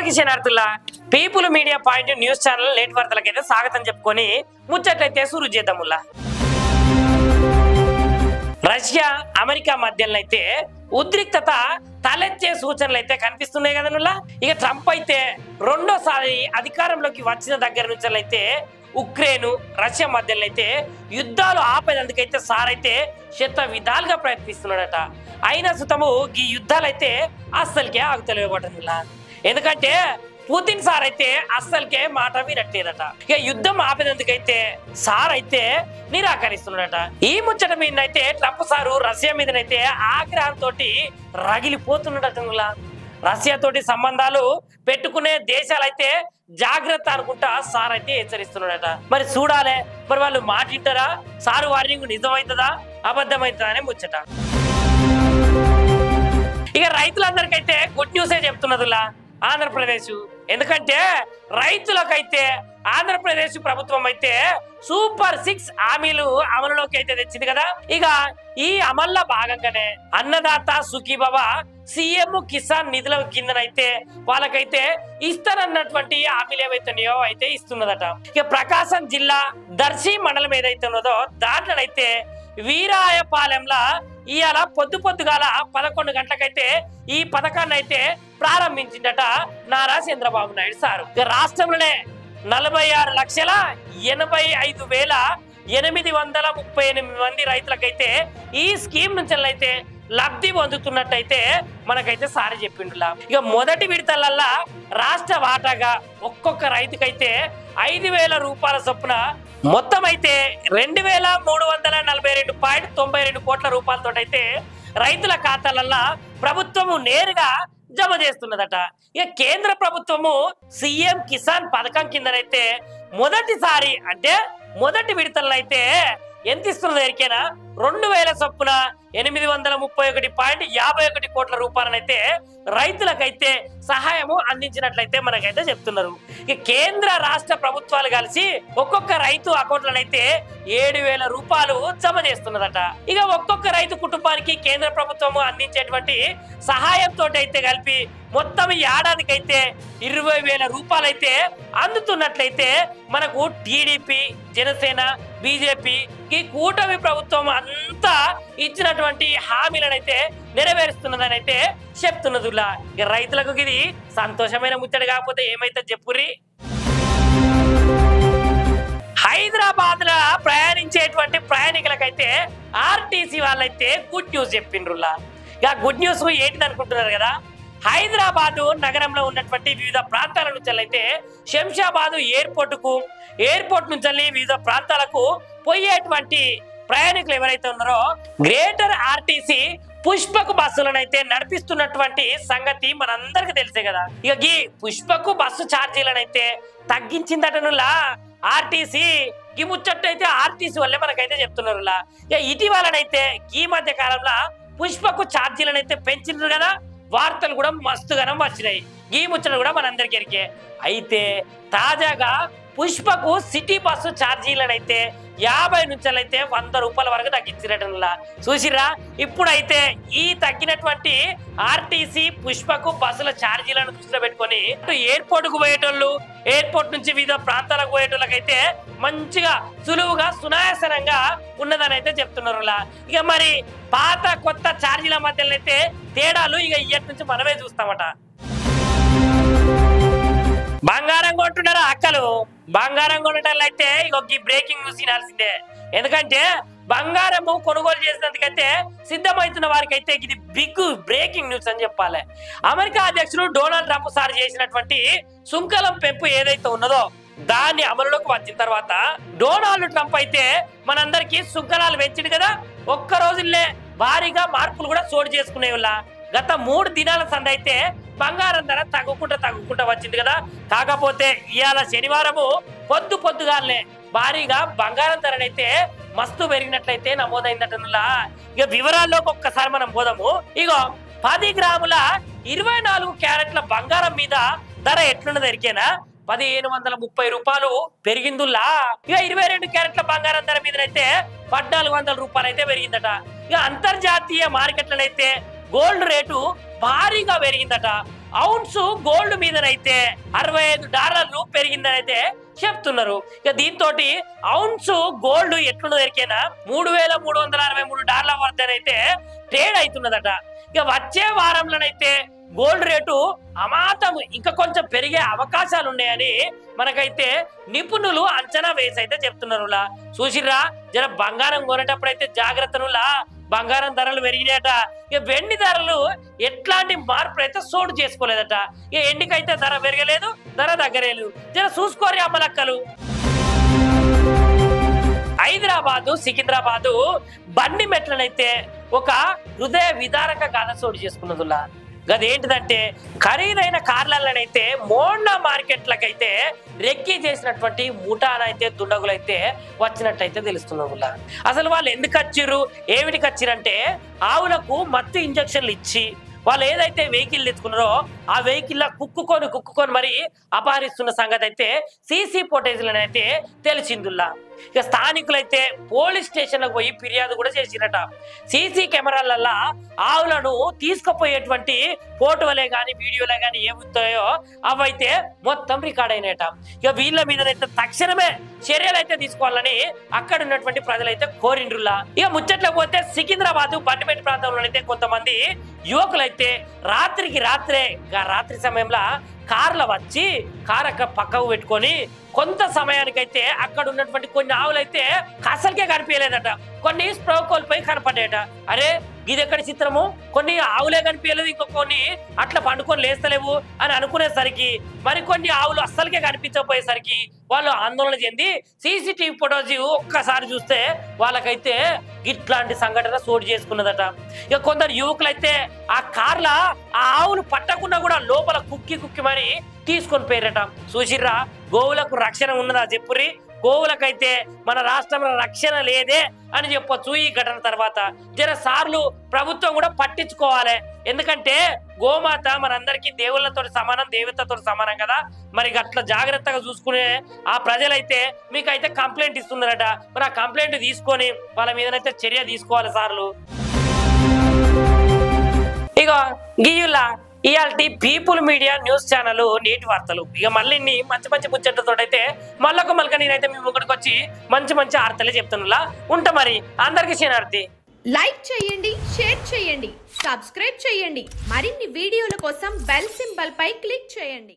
అందరికీ శనార్థుల్లా people media point news channel late వార్తలకైతే స్వాగతం చెప్పుకొని ముచ్చట్లయితే సురు చేద్దాముల్లా. రష్యా అమెరికా మధ్యలో అయితే ఉద్రిక్తత తలెచ్చే సూచనలు అయితే కనిపిస్తున్నాయి కదనుల్లా. ఇక ట్రంప్ అయితే రెండోసారి అధికారంలోకి వచ్చిన దగ్గర నుంచి అయితే ఉక్రెయిన్ రష్యా మధ్యలో అయితే యుద్ధాలు ఆపేందుకైతే సార్ అయితే శత విధాలుగా ప్రయత్నిస్తున్నాడట. అయినా సుతము ఈ యుద్ధాలు అయితే అస్సలకే ఆగుతలేవటనుల్లా. ఎందుకంటే పుతిన్ సార్ అయితే అస్సలకే మాట వినట్లేదట. ఇక యుద్ధం ఆపేందుకైతే సార్ అయితే నిరాకరిస్తున్నాడట. ఈ ముచ్చట మీద అయితే ట్రంప్ సారు రష్యా మీదనైతే ఆగ్రహంతో రగిలిపోతున్నాడట. రష్యా తోటి సంబంధాలు పెట్టుకునే దేశాలైతే జాగ్రత్త అనుకుంటా సార్ అయితే హెచ్చరిస్తున్నాడట. మరి చూడాలే, మరి వాళ్ళు మాటింటారా, సారు వార్నింగ్ నిజమవుతుందా అబద్ధమవుతుందా అనే ముచ్చట. ఇక రైతులందరికైతే గుడ్ న్యూసే చెప్తున్నదిలా ఆంధ్రప్రదేశ్. ఎందుకంటే రైతులకైతే ఆంధ్రప్రదేశ్ ప్రభుత్వం అయితే సూపర్ 6 హామీలు అమలులోకి అయితే తెచ్చింది కదా. ఇక ఈ అమల్లో భాగంగానే అన్నదాత సుఖీభవ సీఎం కిసాన్ నిధుల కిందనైతే వాళ్ళకైతే ఇస్తానన్నటువంటి హామీలు ఏవైతున్నాయో అయితే ఇస్తున్నదట. ఇక ప్రకాశం జిల్లా దర్శి మండలం ఏదైతే ఉన్నదో దాంట్లోనైతే వీరాయపాలెంలో ఇవాళ పొద్దుగాల 11 గంటలకైతే ఈ పథకాన్ని అయితే ప్రారంభించిందట నారా చంద్రబాబు నాయుడు సారు. రాష్ట్రంలోనే 46,85,838 మంది రైతులకైతే ఈ స్కీమ్ నుంచి అయితే లబ్ధి పొందుతున్నట్టయితే మనకైతే సారి చెప్పిండులా. ఇక మొదటి విడతలల్లా రాష్ట్ర వాటాగా ఒక్కొక్క రైతుకైతే 5,000 రూపాయల చొప్పున మొత్తం అయితే 2,342.92 కోట్ల రూపాయలతో అయితే రైతుల ఖాతాలల్లా ప్రభుత్వము నేరుగా జమ చేస్తున్నదట. ఇక కేంద్ర ప్రభుత్వము సీఎం కిసాన్ పథకం కిందనైతే మొదటిసారి అంటే మొదటి విడతలను అయితే ఎంత ఇస్తున్నది ఎరికేనా 2,000 చొప్పున 831.51 కోట్ల రూపాయలనైతే రైతులకైతే సహాయము అందించినట్లయితే మనకైతే చెప్తున్నారు. ఇక కేంద్ర రాష్ట్ర ప్రభుత్వాలు కలిసి ఒక్కొక్క రైతు అకౌంట్లనైతే 7,000 రూపాయలు జమ చేస్తున్నదట. ఇక ఒక్కొక్క రైతు కుటుంబానికి కేంద్ర ప్రభుత్వము అందించేటువంటి సహాయంతో అయితే కలిపి మొత్తం ఏడాదికైతే 20,000 రూపాయలు అయితే అందుతున్నట్లయితే మనకు టీడీపీ, జనసేన, బీజేపీ ఈ కూటమి ప్రభుత్వం అంతా ఇచ్చినటువంటి హామీలను అయితే నెరవేరుస్తున్నదని అయితే చెప్తున్నదిలా. ఇక రైతులకు ఇది సంతోషమైన ముచ్చట కాకపోతే ఏమైతే చెప్పుర్రి. హైదరాబాద్ లో ప్రయాణించేటువంటి ప్రయాణికులకైతే ఆర్టీసీ వాళ్ళైతే గుడ్ న్యూస్ చెప్పిండ్రులా. ఇక గుడ్ న్యూస్ ఏంటిది అనుకుంటున్నారు కదా. హైదరాబాద్ నగరంలో ఉన్నటువంటి వివిధ ప్రాంతాల నుంచి అయితే శంషాబాద్ ఎయిర్పోర్ట్ నుంచి వివిధ ప్రాంతాలకు పోయేటువంటి ప్రయాణికులు ఎవరైతే ఉన్నారో గ్రేటర్ ఆర్టీసీ పుష్పకు బస్సులను అయితే నడిపిస్తున్నటువంటి సంగతి మనందరికి తెలిసే కదా. ఇక ఈ పుష్పకు బస్సు ఛార్జీలను అయితే తగ్గించిందటనులా ఆర్టీసీ. ఈ ముచ్చట్టు అయితే ఆర్టీసీ వల్లే మనకైతే చెప్తున్నారులా. ఇక ఇటీవలనైతే ఈ మధ్య కాలంలో పుష్పకు ఛార్జీలను అయితే పెంచిండ్రు కదా, వార్తలు కూడా మస్తుగానం వచ్చినాయి. ఈ ముచ్చట కూడా మనందరికి ఎరికే. అయితే తాజాగా పుష్పకు సిటీ బస్సు ఛార్జీలను అయితే 50 నుంచి అయితే 100 రూపాయల వరకు తగ్గించినట్లా చూసిరా. ఇప్పుడైతే ఈ తగ్గినటువంటి ఆర్టీసీ పుష్పకు బస్సుల ఛార్జీలను దృష్టిలో పెట్టుకొని ఎయిర్పోర్ట్ కు పోయేటోళ్ళు, ఎయిర్పోర్ట్ నుంచి వివిధ ప్రాంతాలకు పోయేటోళ్ళకైతే మంచిగా సులువుగా సునాయాసనంగా ఉన్నదని అయితే చెప్తున్నారు. ఇక మరి పాత కొత్త ఛార్జీల మధ్యలో అయితే తేడాలు ఇక ఇయ్యటి నుంచి మనమే చూస్తామట. బంగారం కొంటున్నారా అక్కలు? బంగారం కొనటం అయితే ఇక బ్రేకింగ్ న్యూస్ వినాల్సిందే. ఎందుకంటే బంగారము కొనుగోలు చేసినందుకైతే సిద్ధమవుతున్న వారికి అయితే ఇది బిగ్ బ్రేకింగ్ న్యూస్ అని చెప్పాలి. అమెరికా అధ్యక్షుడు డొనాల్డ్ ట్రంప్ సార్ చేసినటువంటి సుంకలం పెంపు ఏదైతే ఉన్నదో దాన్ని అమలులోకి వచ్చిన తర్వాత డొనాల్డ్ ట్రంప్ అయితే మనందరికి సుంకలాలు పెంచింది కదా. ఒక్క రోజుల్లే భారీగా మార్పులు కూడా చోటు చేసుకునే వాళ్ళ. గత 3 దినాల సంద అయితే బంగారం ధర తగ్గుకుంటా వచ్చింది కదా. కాకపోతే ఇవాళ శనివారము పొద్దుగాలనే భారీగా బంగారం ధరనైతే మస్తు పెరిగినట్లయితే నమోదైందటనులా. ఇక వివరాల్లోకి ఒక్కసారి మనం పోదాము. ఇగో 10 గ్రాముల 24 క్యారెట్ల బంగారం మీద ధర ఎట్లున్నది ఎరికేనా 1,530 రూపాయలు పెరిగిందుల్లా. ఇక 22 క్యారెట్ల బంగారం ధర మీదనైతే 1,400 రూపాయలు అయితే పెరిగిందట. ఇక అంతర్జాతీయ మార్కెట్లనైతే గోల్డ్ రేటు భారీగా పెరిగిందట. ఔన్స్ గోల్డ్ మీదనైతే $65 పెరిగిందని అయితే చెప్తున్నారు. ఇక దీంతో ఔన్స్ గోల్డ్ ఎట్లున్న దొరికేనా $3,363 వద్దనైతే ట్రేడ్ అవుతున్నదట. ఇక వచ్చే వారంలోనైతే గోల్డ్ రేటు అమాతం ఇంకా కొంచెం పెరిగే అవకాశాలు ఉన్నాయని మనకైతే నిపుణులు అంచనా వేసి అయితే చెప్తున్నారు. చూసిర్రా, జర బంగారం కొనేటప్పుడైతే జాగ్రత్తనులా, బంగారం ధరలు పెరిగినాయట. ఇక వెండి ధరలు ఎట్లాంటి మార్పు అయితే చోటు చేసుకోలేదట. ఇక ఎండికైతే ధర పెరగలేదు, ధర తగ్గలేదు. జర చూసుకోరు అమ్మలక్కలు. హైదరాబాదు సికింద్రాబాదు బండి మెట్లనైతే ఒక హృదయ విదారక గాథ చోటు చేసుకున్నదిలా. గదేంటిదంటే ఖరీదైన కార్లనైతే మోండా మార్కెట్లకైతే రెక్కీ చేసినటువంటి ముఠానైతే దుండగులైతే వచ్చినట్టయితే తెలుస్తున్నదిలా. అసలు వాళ్ళు ఎందుకు వచ్చిర్రు, ఏమిటికి వచ్చిరంటే ఆవులకు మత్తు ఇంజక్షన్లు ఇచ్చి వాళ్ళు ఏదైతే వెహికల్ తెచ్చుకున్నారో ఆ వెహికల్ కుక్కుకొని మరి అపహరిస్తున్న సంగతి అయితే సీసీ ఫుటేజ్లను అయితే తెలిసిందిలా. ఇక స్థానికులైతే పోలీస్ స్టేషన్లకు పోయి ఫిర్యాదు కూడా చేసిరట. సీసీ కెమెరాలల్లో ఆవులను తీసుకుపోయేటువంటి ఫోటోలే కానీ వీడియోలే కానీ ఏముతాయో అవైతే మొత్తం రికార్డ్ అయినట. ఇక వీళ్ళ మీదనైతే తక్షణమే చర్యలు అయితే తీసుకోవాలని అక్కడ ఉన్నటువంటి ప్రజలైతే కోరిండ్రులా. ఇక ముచ్చట్ల పోతే సికింద్రాబాద్ బండిపేట ప్రాంతంలోనైతే కొంతమంది యువకులైతే రాత్రి సమయంలో కార్లో వచ్చి కార్ అక్కడ పక్కకు పెట్టుకొని కొంత సమయానికైతే అక్కడ ఉన్నటువంటి కొన్ని ఆవులైతే అసలుకే కనిపించలేదట. కొన్ని స్ప్రో కోల్పోయి కనపడ్డాయట. అరే ఇది ఎక్కడి చిత్రము, కొన్ని ఆవులే కనిపించలేదు, ఇంకో కొన్ని అట్లా పండుకొని లేస్తలేవు అని అనుకునేసరికి మరికొన్ని ఆవులు అస్సలకే కనిపించకపోయేసరికి వాళ్ళు ఆందోళన చెంది సీసీటీవీ ఫుటేజ్ ఒక్కసారి చూస్తే వాళ్ళకైతే ఇట్లాంటి సంఘటన చోటు చేసుకున్నదట. ఇక కొందరు యువకులైతే ఆ కార్ల ఆ ఆవులు పట్టకుండా కూడా లోపల కుక్కి మరి తీసుకొని పోయారట. చూసిర్రా, గోవులకు రక్షణ ఉన్నదా చెప్పుర్రి? గోవులకైతే మన రాష్ట్రంలో రక్షణ లేదే అని చెప్పొచ్చు. ఈ ఘటన తర్వాత జర సార్లు ప్రభుత్వం కూడా పట్టించుకోవాలి. ఎందుకంటే గోమాత మనందరికీ దేవుళ్ళతో సమానం, దేవతతో సమానం కదా. మరి అట్లా జాగ్రత్తగా చూసుకునే ఆ ప్రజలైతే మీకైతే కంప్లైంట్ ఇస్తున్నారట. మరి ఆ కంప్లైంట్ తీసుకొని వాళ్ళ మీదనైతే చర్య తీసుకోవాలి సార్లు. ఇక గీయుల్లా ఇయాల్టి పీపుల్ మీడియా న్యూస్ ఛానల్ నీటి వార్తలు. ఇక మళ్ళీ మంచి ముచ్చట్లతో అయితే మళ్ళొక నేనైతే మీ ముంగడికి వచ్చి మంచి వార్తలే చెప్తున్నా ఉంటా. మరి అందరికీ శనార్థి. లైక్ చేయండి, షేర్ చేయండి, సబ్స్క్రైబ్ చేయండి. మరిన్ని వీడియోల కోసం బెల్ సింబల్ పై క్లిక్ చేయండి.